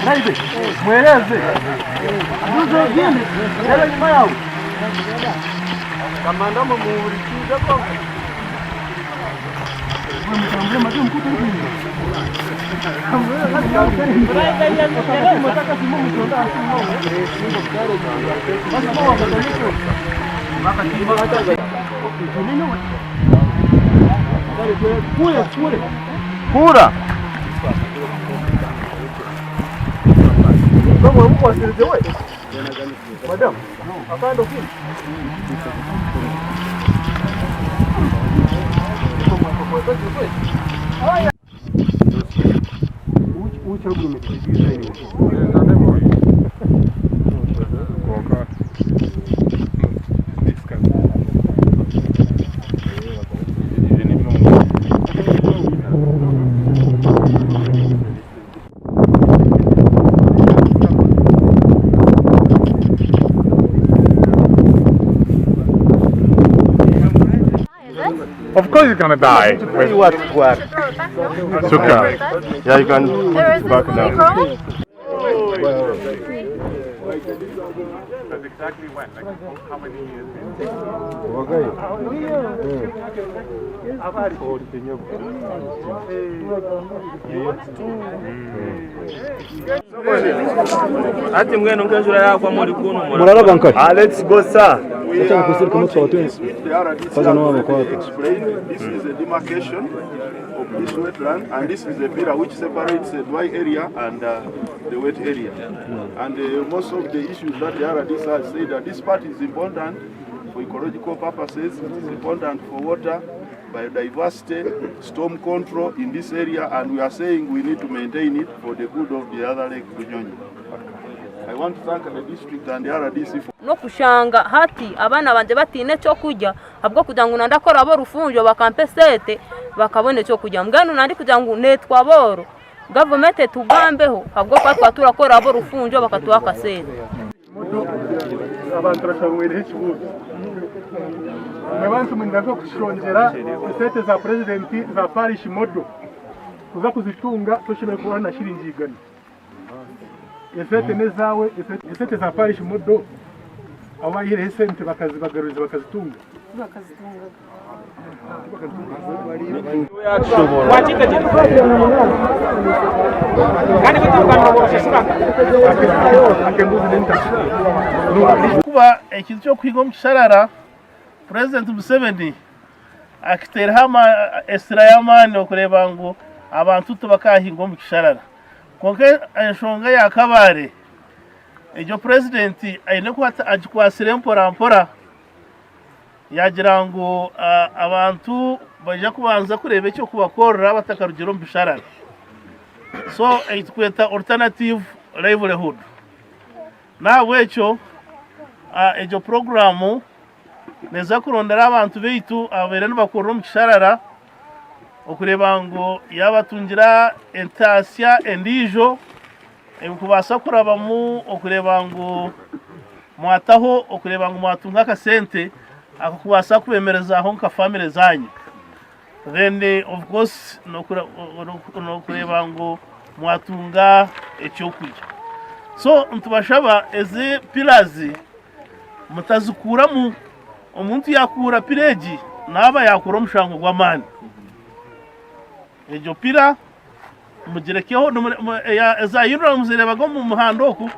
Naibe, mweleze. Nduzo gani? Yale nyuma yao. Kamanda muurikiza kwa. Mtambe mtu mkuta hivi. Pura. Como vamos fazer de hoje? Madam, acaba aqui. Olha. O jogo me diz aí. Colocar. Of course you're gonna die. Where you at work? Suka. Yeah, you can back down. That's exactly when, like how many years? Let's go, sir. This is a demarcation of this wetland, and this is the pillar which separates the dry area and the wet area. And most of the issues that the RDs have said that this part is important for ecological purposes, it is important for water, biodiversity, storm control in this area, and we are saying we need to maintain it for the good of the other Lake Bunyonyi. I want to thank the district and the RDC for no kushanga hati abana banje batine cyo kujya habwo kugira ngo ndakora abo rufunjo bakampesete bakabone cyo kujya mbwana nandi kugira ngo netwa boro government tugambeho habwo kwa turakora abo rufunjo bakatuha kasete abantu rashamwere hichibuzo mwabantu mwendazo kushongera sete za president za parish modo kuza kuzitunga toshime kuba na shiringi igana esete nezawe esete za parish modo abayire sente bakazibagaruza bakazitunga kuba ikintu cyo kwiga mu kisharara President Museveni akitera hama esira yamani okureba ngo abantu tubakahinga mu kisharara konke enshonga yakabare ejo president ayine kwata ajikwasire mpora yagira ngo abantu baje kubanza kureba cyo kubakorera batakarugero mbisharara so itkweta alternative livelihood nawe cyo ejo programu neza kurondera abantu beitu abere n'abakorera mu kisharara okureba ngo yabatungira entasya endijo kubasa kurabamu okureba ngo mwataho okureba ngo mwatunga kasente akubasa kubemereza aho nka family zanyu then of course no kureba ngo mwatunga ecyo kujya so ntubashaba eze pillars mutazukuramu umuntu yakura pireji naba yakura mushango gw'amani ejo pira mugerekeho za yura muzireba go mu muhando ku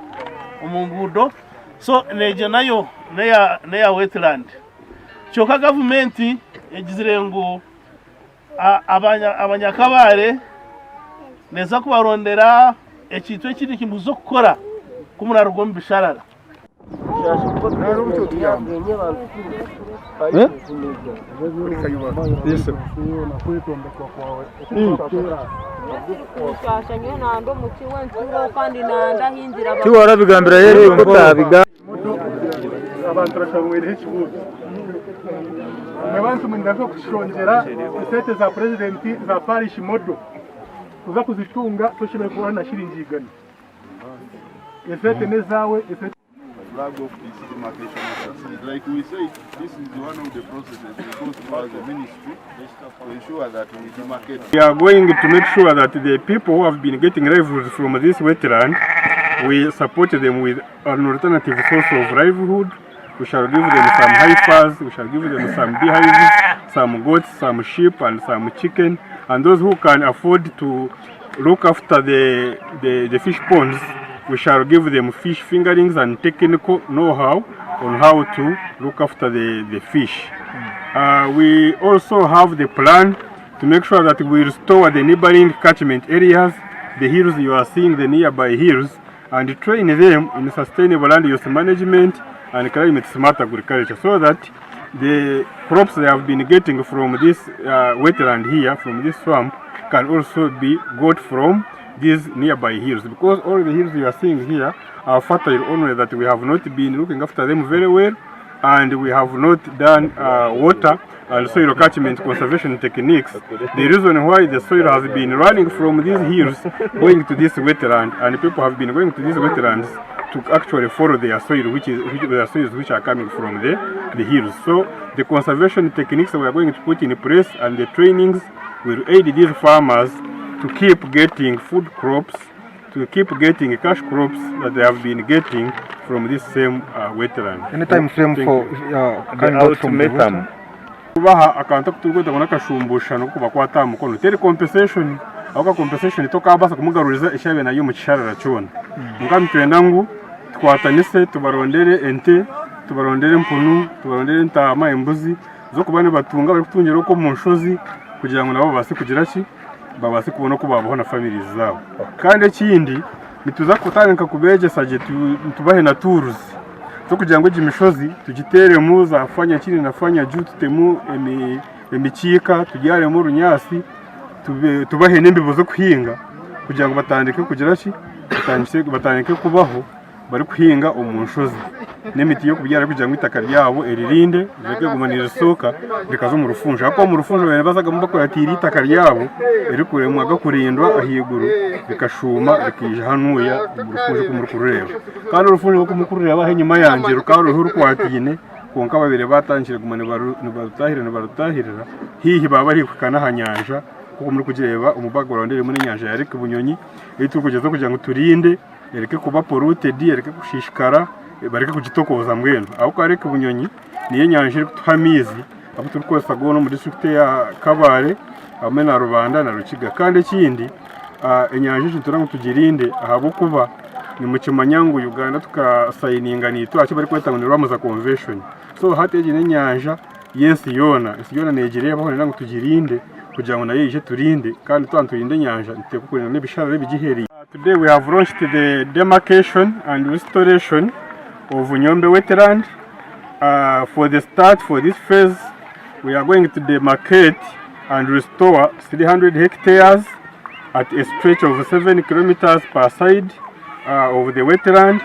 umungudo so neje nayo neya wetland cyoka government egizire ngo abanyakabare neza kubarondera ekitwe kiri kimuzo gukora kumurarugo mbisharara Tiwara bigambira yeri ukutabiga abantu rashamwere hichibuzo mwabantu mwendazo kushongera sete za president za parish modo tuza kuzitunga tushobora kuba na shilingi igana esete nezawe esete flag of this demarcation succeed. Like we said, this is one of the processes we go through as a ministry to ensure that we demarcate. We are going to make sure that the people who have been getting livelihoods from this wetland, we support them with an alternative source of livelihood. We shall give them some heifers, we shall give them some beehives, some goats, some sheep and some chicken. And those who can afford to look after the fish ponds, we shall give them fish fingerlings and technical know-how on how to look after the fish. We also have the plan to make sure that we restore the neighboring catchment areas, the hills you are seeing, the nearby hills, and train them in sustainable land use management and climate smart agriculture, so that the crops they have been getting from this wetland here, from this swamp, can also be got from these nearby hills, because all the hills you are seeing here are fertile, only that we have not been looking after them very well, and we have not done water and soil catchment conservation techniques. The reason why the soil has been running from these hills going to this wetland, and people have been going to these wetlands to actually follow their soil, their soils which are coming from the hills. So the conservation techniques we are going to put in place and the trainings will aid these farmers to keep getting food crops, to keep getting cash crops that they have been getting from this same wetland. Any time frame for the ultimatum? Kubaha akantu kutugoda bona kashumbusha no kuba kwata mukono teri compensation aka compensation toka abasa kumugaruriza ishabe nayo mu kisharara cyone mukamtwenda ngo twatanise tubarondere ente, tubarondere mpunu, tubarondere ntama, embuzi zo kubane batunga bari kutungira ko mu nshozi kugira ngo nabo base kugira ki babase kubona ko babaho na families zabo. Kandi ikindi nituza kutanka kubeje saje tubahe na tours zo kugira ngo imishozi tugiteremo zafanya kiri nafanya juu tutemu emikika tujyare mu runyasi tubahe n'imbibo zo kuhinga kugira ngo batandike kugira ki batandike kubaho bari kuhinga umunshozi n'imiti yo kubyara kugira ngo itaka ryabo eririnde zeke gumanira soka rikazo mu rufunjo ako mu rufunjo bene bazaga mu bakora tiri itaka ryabo eri kuremwa gakurindwa ahiguru bikashuma bikije hanuya mu rufunjo kumurukureba kandi urufunjo kumukurira abahe nyuma yanje rukaro ruhu kwatine konka babire batangire gumane barutahirira hihi baba ari kukana hanyanja kuko muri kugireba umubagoro ndere muri nyanja yareke bunyonyi ito kugeza kugira ngo turinde ereke kuba polluted, ereke kushishikara, bareke kugitokoza mbwenu. Aho kareke bunyonyi niye nyanje tuhamizi abo turikosa gono mu district ya Kabare hamwe na Rubanda na Rukiga. Kandi kindi enyanje turango tugirinde ahabo kuba ni mu kimanyangu Uganda tukasayininga ni twache bari kweta ngo Rwamaza convention. So hateje n'enyanja yensi yona negireye abaho nango tugirinde kugira ngo nayo ije turinde kandi twanturinde nyanja nitekukurina n'ibishara bigiheri. Today we have launched the demarcation and restoration of Nyombe wetland. For the start, for this phase, we are going to demarcate and restore 300 hectares at a stretch of 7 kilometers per side of the wetland.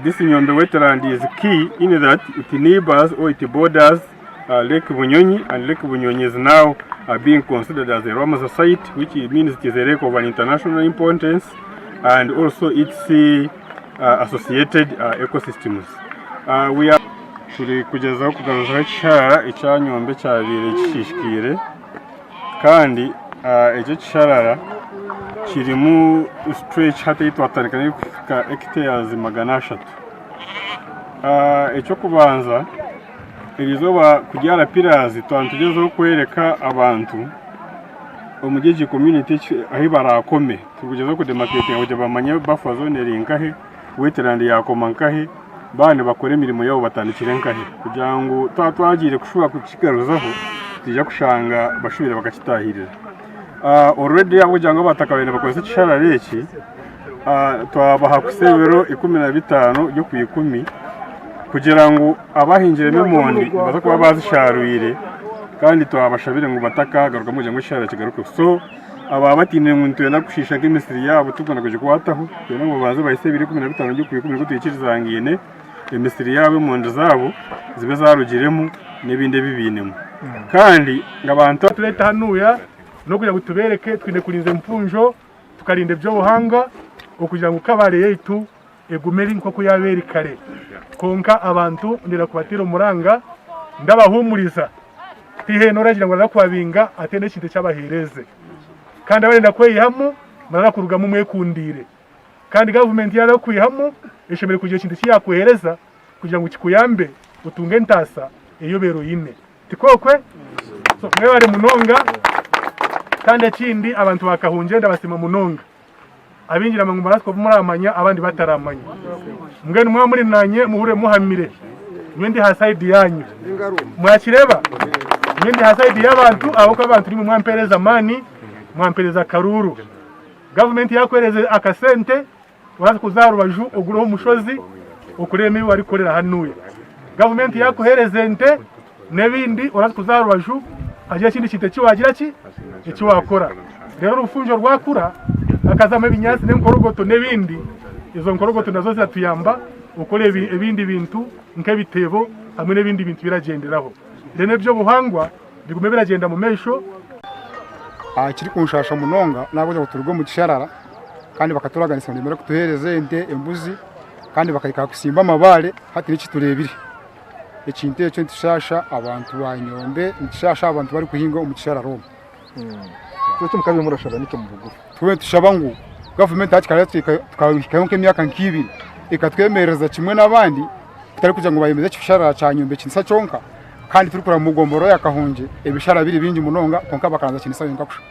This Nyombe wetland is key in that it neighbors or it borders Lake Bunyonyi, and Lake Bunyonyi is now being considered as a Rwamaza site, which means it is a lake of an international importance, and also its associated ecosystems. We are kugezaho kugaruza cyara icyanyombe cyabire kishikire kandi icyo cyarara kirimu stretch hata itwatarikana ka hectares 300. Icyo kubanza irizoba kugyara pillars twantugezeho kwereka abantu umugezi community ahi barakome tukugezeho kudemarcating aho bamanye buffer zone rinkahe wetland yakomankahe bane bakora imirimo yabo batandikire nkahe kugira ngo twagire kushobora kukigaruzaho tujya kushanga bashubire bakakitahirira. Already abo janga batakabene bakoze cyarareki twabaha kusebero 15 ryo ku 10 kugira ngo abahinjire n'imondi baza kuba bazisharuire kandi twabashabire ngo bataka garuka mu jango cyara kigaruke. So aba batine mu ntwena kushisha k'imisiri yabo tugana kuje kwataho kugira ngo baze bahise 15 ryo ku 10 tuyikizangine imisiri yabo mu nda zabo zibe zarugiremo n'ibinde bibinemo kandi ngabantu tureta hanuya no kugira gutubereke twine kurinze mpunjo tukarinda ibyo buhanga ukugira ngo kabare yetu egumeri nkoko yaberi kare konka abantu ndira kubatira umuranga ndabahumuriza tiheno ragira ngo nakwabinga atende kinte cyabahereze kandi abarenda kweyihamu marakuruga mu mwekundire kandi government yara kwihamu ishemere kugira kinte cyakuhereza kugira ngo kikuyambe utunge ntasa iyo bero yine tikokwe so mwe bari munonga kandi kindi abantu bakahunje ndabasima munonga abinjira mu marasko muramanya abandi bataramanya mwene mwa muri nanye muhure muhamire mwende haside yanyu mwakireba mwende haside y'abantu abo abantu ni mwampereza mani mwampereza karuru government yakwereze akasente uraza kuzarubaju oguroho umushozi ukureme wari korera hanuye government yakohereze ente nebindi uraza kuzarubaju agiye kindi kite cyo icyo wakora rero urufunjo rwakura akazama ibinyasi n'enkorogoto nebindi izo nkorogoto nazo zatuyamba ukore ibindi bintu nk'ebitebo hamwe n'ibindi bintu biragenderaho rene byo buhangwa bigume biragenda mu mesho kiri kunshasha munonga nagoje guturwa mu gisharara kandi bakaturaganisa ndemera kutuhereze ente embuzi kandi bakayika kusimba amabare hati n'iki turebire ekinte cyo ntishasha abantu banyombe ntishasha abantu bari kuhinga mu gishararo cyo mukabe murashaba nike mu bugufi twe tushabangu government hakikara tukabikayo nk'imyaka nk'ibiri ikatwemereza kimwe n'abandi tutari kugira ngo bayemeze cy'isharara cyanyombe kinsa cyonka kandi turi kura mu gomboro yakahunje ebishara biri bingi munonga konka bakaranza kinisa yonka kusha